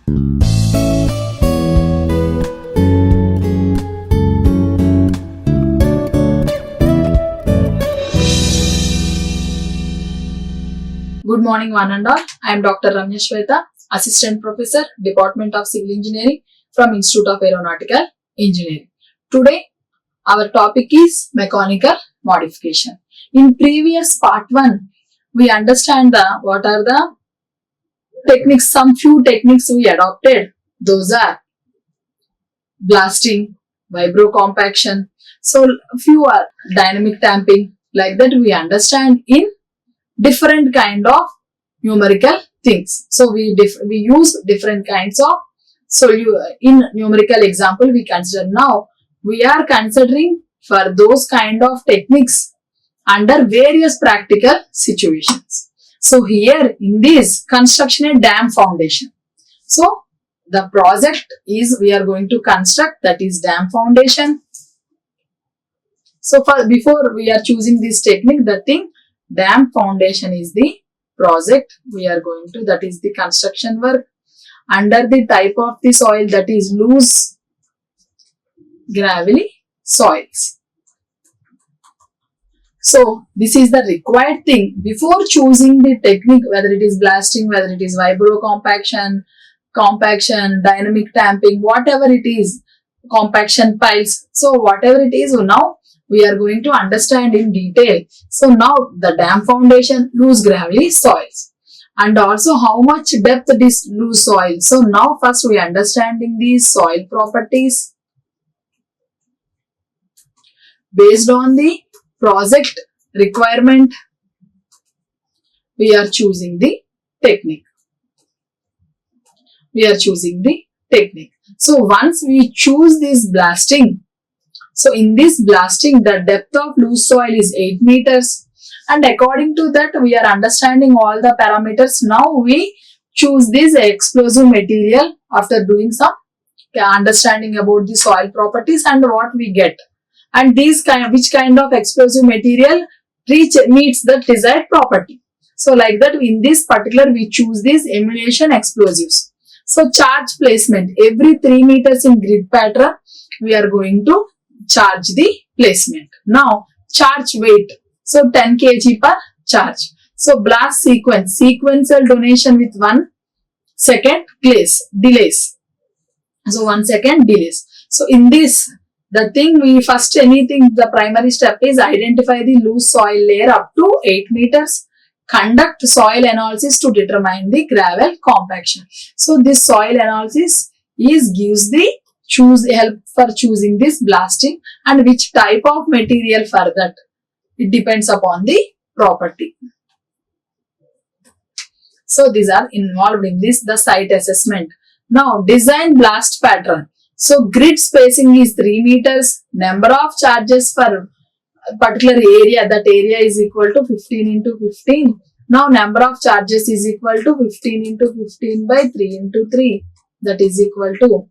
Good morning, one and all. I am Dr. Ramya Swetha, Assistant Professor, Department of Civil Engineering from Institute of Aeronautical Engineering. Today, our topic is mechanical modification. In previous part 1, we understand what are the techniques, some few techniques we adopted. Those are blasting, vibro-compaction. So, few are dynamic tamping. Like that we understand in different kind of numerical things. So we use different kinds of, so in numerical example we consider. Now we are considering for those kind of techniques under various practical situations. So here in this construction a dam foundation. So the project is we are going to construct, that is dam foundation. So before we are choosing this technique, the thing, dam foundation is the project we are going to, that is the construction work under the type of the soil, that is loose gravelly soils. So this is the required thing before choosing the technique, whether it is blasting, whether it is vibro compaction, dynamic tamping, whatever it is, compaction piles. So whatever it is, now we are going to understand in detail. So now the dam foundation, loose gravelly soils, and also how much depth this loose soil. So now first we are understanding these soil properties. Based on the project requirement, we are choosing the technique. So once we choose this blasting, so in this blasting, the depth of loose soil is 8 meters, and according to that we are understanding all the parameters. Now we choose this explosive material after doing some understanding about the soil properties and what we get, and which kind of explosive material meets the desired property. So like that, in this particular we choose these emulsion explosives. So charge placement, every 3 meters in grid pattern we are going to charge the placement. Now charge weight, so 10 kg per charge. So blast sequential donation with 1 second delays. So 1 second delays. So in this, the thing we first, the primary step is identify the loose soil layer up to 8 meters. Conduct soil analysis to determine the gravel compaction. So this soil analysis gives the help for choosing this blasting and which type of material for that. It depends upon the property. So these are involved in this, the site assessment. Now design blast pattern. So grid spacing is 3 meters. Number of charges for a particular area, that area is equal to 15 into 15. Now number of charges is equal to 15 into 15 by 3 into 3. That is equal to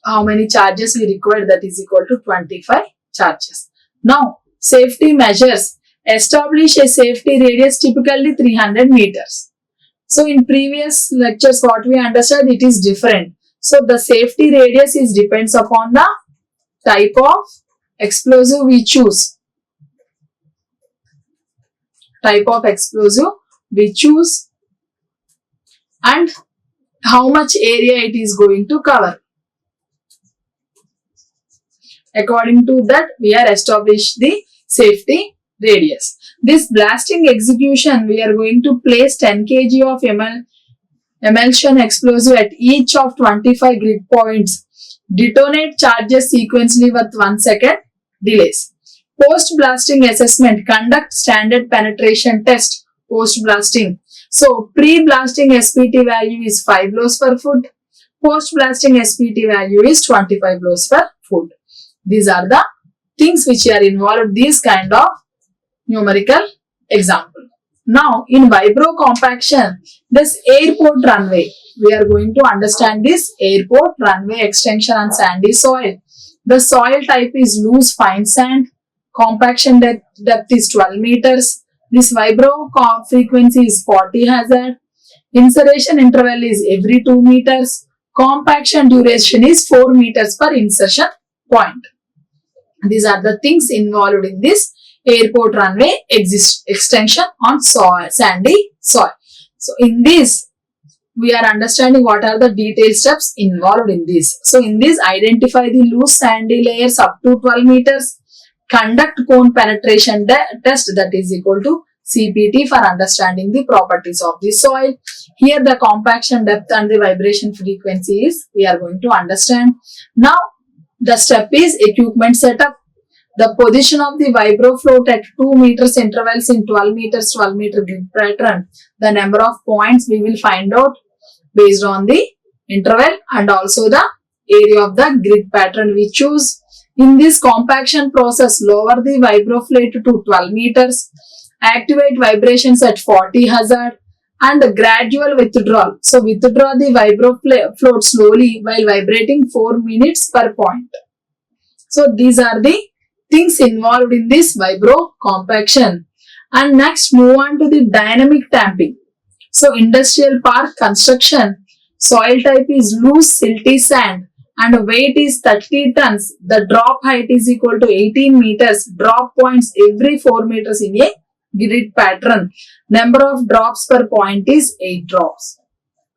how many charges we require, that is equal to 25 charges. Now safety measures. Establish a safety radius typically 300 meters. So in previous lectures what we understood, it is different. So the safety radius depends upon the type of explosive we choose. And how much area it is going to cover. According to that, we are establish the safety radius. This blasting execution, we are going to place 10 kg of emulsion explosive at each of 25 grid points. Detonate charges sequentially with 1 second delays. Post-blasting assessment. Conduct standard penetration test post-blasting. So, pre-blasting SPT value is 5 blows per foot. Post-blasting SPT value is 25 blows per foot. These are the things which are involved, these kind of numerical example. Now, in vibro compaction, this airport runway, we are going to understand this airport runway extension on sandy soil. The soil type is loose fine sand. Compaction depth is 12 meters. This vibro frequency is 40 hazard. Insertion interval is every 2 meters. Compaction duration is 4 meters per insertion point. These are the things involved in this airport runway extension on sandy soil. So in this, we are understanding what are the detailed steps involved in this. So in this, identify the loose sandy layers up to 12 meters. Conduct cone penetration test, that is equal to CPT, for understanding the properties of the soil. Here the compaction depth and the vibration frequency is we are going to understand. Now the step is equipment setup. The position of the vibro float at 2 meters intervals in 12 meters 12 meter grid pattern. The number of points we will find out based on the interval and also the area of the grid pattern we choose. In this compaction process, lower the vibro float to 12 meters, activate vibrations at 40 hazard and gradual withdrawal. So withdraw the vibro float slowly while vibrating 4 minutes per point. So these are the things involved in this vibro compaction. And next, move on to the dynamic tamping. So industrial park construction, soil type is loose silty sand and weight is 30 tons. The drop height is equal to 18 meters. Drop points every 4 meters in a grid pattern. Number of drops per point is 8 drops.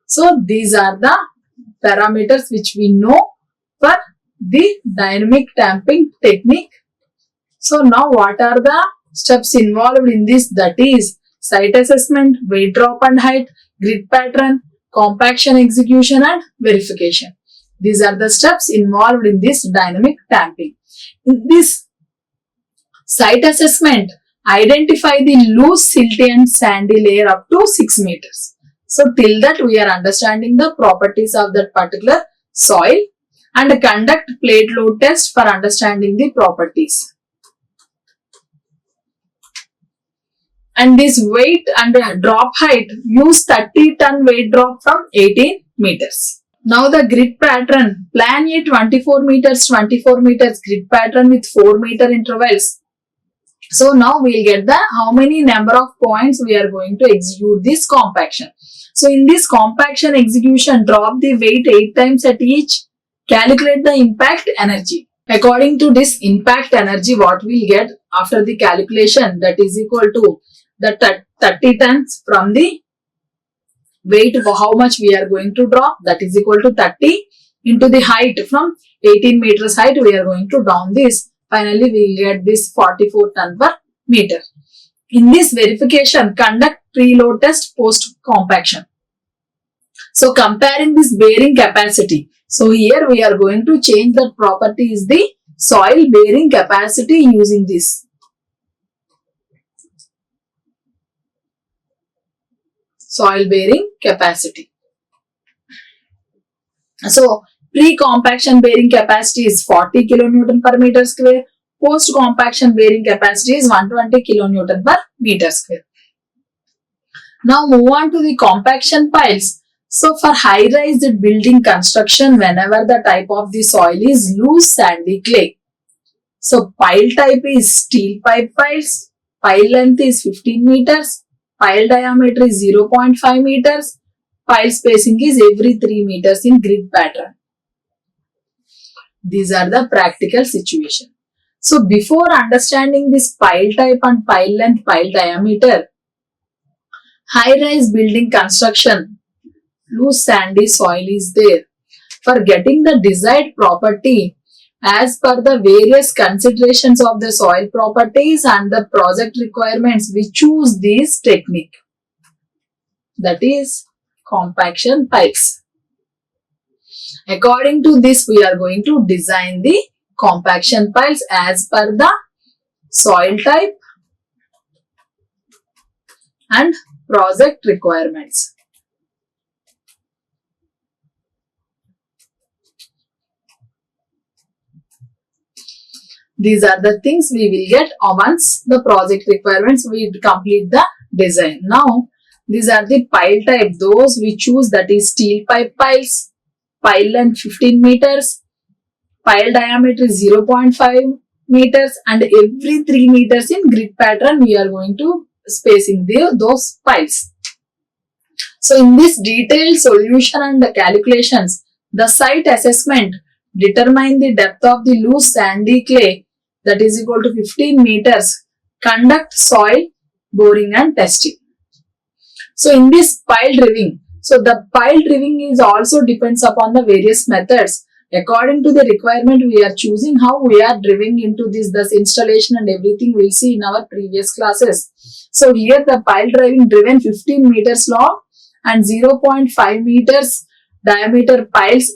So these are the parameters which we know for the dynamic tamping technique. So now what are the steps involved in this? That is site assessment, weight drop and height, grid pattern, compaction execution and verification. These are the steps involved in this dynamic tamping. In this site assessment, identify the loose silty and sandy layer up to 6 meters. So till that we are understanding the properties of that particular soil and conduct plate load test for understanding the properties. And this weight and drop height, use 30 ton weight drop from 18 meters. Now the grid pattern, plan a 24 meters grid pattern with 4 meter intervals. So now we'll get the how many number of points we are going to execute this compaction. So in this compaction execution, drop the weight 8 times at each, calculate the impact energy. According to this impact energy, what we'll get after the calculation, that is equal to the 30 tons from the weight of how much we are going to drop, that is equal to 30 into the height from 18 meters height we are going to down this. Finally, we will get this 44 ton per meter. In this verification, conduct preload test post compaction. So comparing this bearing capacity. So here we are going to change that property is the soil bearing capacity using this. Soil bearing capacity. So pre-compaction bearing capacity is 40 kilonewton per meter square. Post-compaction bearing capacity is 120 kilonewton per meter square. Now move on to the compaction piles. So for high-rise building construction, whenever the type of the soil is loose sandy clay. So pile type is steel pipe piles. Pile length is 15 meters. Pile diameter is 0.5 meters. Pile spacing is every 3 meters in grid pattern. These are the practical situation. So before understanding this pile type and pile length, pile diameter, high-rise building construction, loose sandy soil is there. For getting the desired property, as per the various considerations of the soil properties and the project requirements, we choose this technique. That is compaction piles. According to this, we are going to design the compaction piles as per the soil type and project requirements. These are the things we will get once the project requirements we complete the design. Now, these are the pile type, those we choose, that is steel pipe piles, pile length 15 meters, pile diameter is 0.5 meters and every 3 meters in grid pattern we are going to spacing those piles. So in this detailed solution and the calculations, The site assessment determine the depth of the loose sandy clay that is equal to 15 meters. Conduct soil boring and testing. So in this pile driving, so the pile driving is also depends upon the various methods. According to the requirement, we are choosing how we are driving into this installation and everything we'll see in our previous classes. So here the pile driving driven 15 meters long and 0.5 meters diameter piles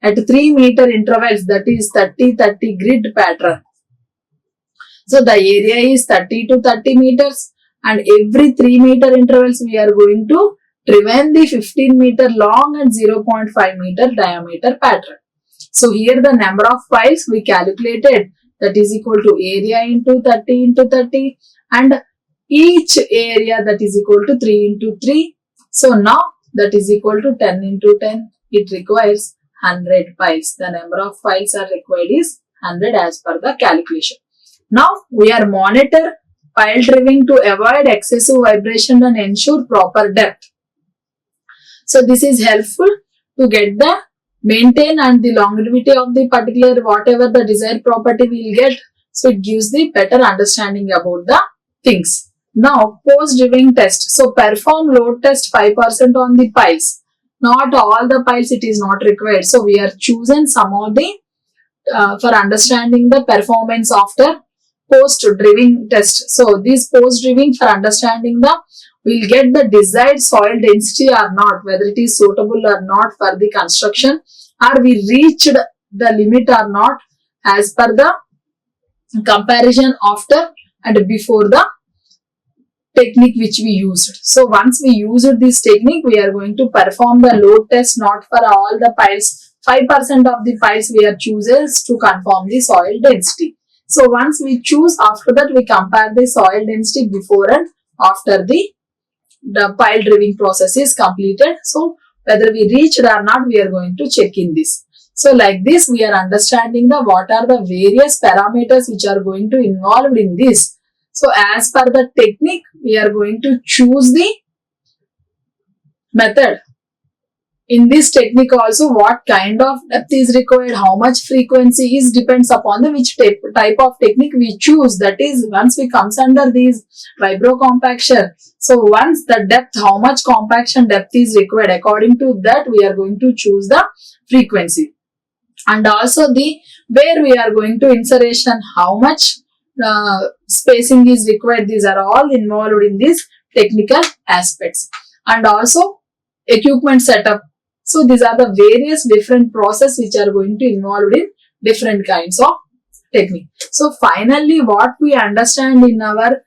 at 3 meter intervals, that is 30-30 grid pattern. So the area is 30 to 30 meters and every 3 meter intervals we are going to driven the 15 meter long and 0.5 meter diameter pattern. So here the number of piles we calculated, that is equal to area into 30 into 30 and each area that is equal to 3 into 3. So now that is equal to 10 into 10. It requires 100 piles. The number of piles are required is 100 as per the calculation. Now we are monitor pile driving to avoid excessive vibration and ensure proper depth. So this is helpful to get the maintain and the longevity of the particular whatever the desired property we will get. So it gives the better understanding about the things. Now post driving test. So perform load test 5% on the piles. Not all the piles it is not required. So we are choosing some of the for understanding the performance after post driving test. So this post driving for understanding the we'll get the desired soil density or not, whether it is suitable or not for the construction, or we reached the limit or not as per the comparison after and before the technique which we used. So once we used this technique, we are going to perform the load test not for all the piles. 5% of the piles we are chooses to confirm the soil density. So once we choose, after that we compare the soil density before and after the pile driving process is completed. So whether we reached or not, we are going to check in this. So like this, we are understanding the what are the various parameters which are going to involved in this. So as per the technique, we are going to choose the method. In this technique also, what kind of depth is required, how much frequency is depends upon the which type of technique we choose. That is, once we comes under these vibro compaction. So once the depth, how much compaction depth is required, according to that we are going to choose the frequency. And also the where we are going to insertion, how much spacing is required. These are all involved in these technical aspects. And also equipment setup. So these are the various different processes which are going to involved in different kinds of technique. So finally what we understand in our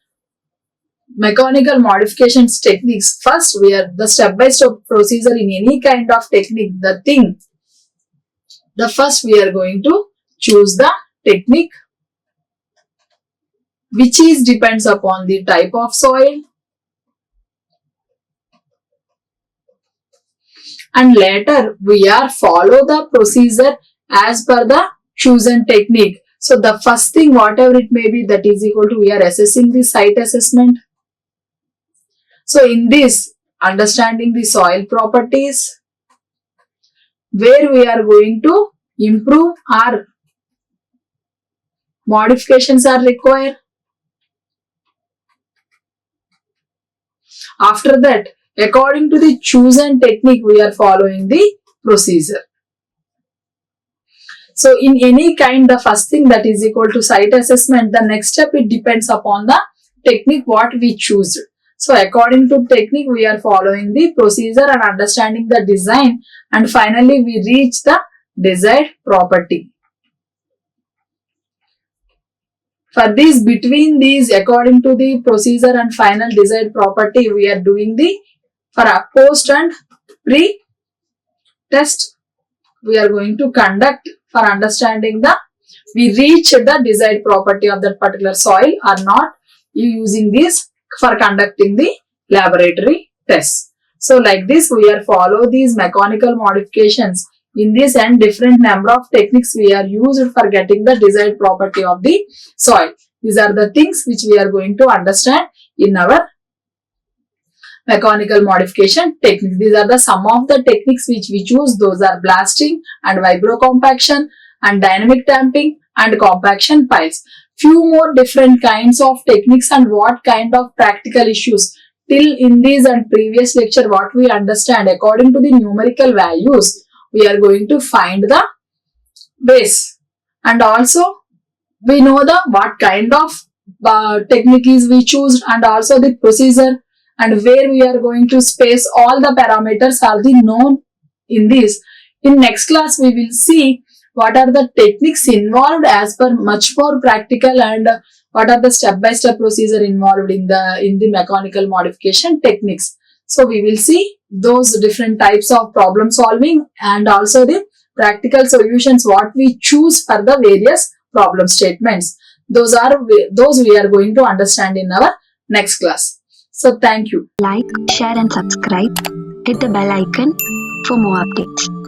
mechanical modifications techniques, first we are the step-by-step procedure in any kind of technique. The first we are going to choose the technique which is depends upon the type of soil, and later we are follow the procedure as per the chosen technique. So the first thing whatever it may be, that is equal to we are assessing the site assessment. So in this understanding the soil properties, where we are going to improve or modifications are required. After that, according to the chosen technique, we are following the procedure. So in any kind, the first thing that is equal to site assessment, the next step it depends upon the technique what we choose. So according to technique, we are following the procedure and understanding the design, and finally we reach the desired property. For this, between these, according to the procedure and final desired property, we are doing the for a post and pre test we are going to conduct for understanding the we reach the desired property of that particular soil or not, using this for conducting the laboratory tests. So like this we are follow these mechanical modifications. In this and different number of techniques we are used for getting the desired property of the soil. These are the things which we are going to understand in our mechanical modification techniques. These are the some of the techniques which we choose. Those are blasting and vibrocompaction and dynamic damping and compaction piles. Few more different kinds of techniques and what kind of practical issues. Till in this and previous lecture, what we understand, according to the numerical values, we are going to find the base. And also, we know the what kind of technique is we choose, and also the procedure, and where we are going to space all the parameters are the known in this. In next class, we will see what are the techniques involved as per much more practical, and what are the step-by-step procedure involved in the mechanical modification techniques. So we will see those different types of problem solving and also the practical solutions what we choose for the various problem statements. Those we are going to understand in our next class. So thank you. Like, share and subscribe. Hit the bell icon for more updates.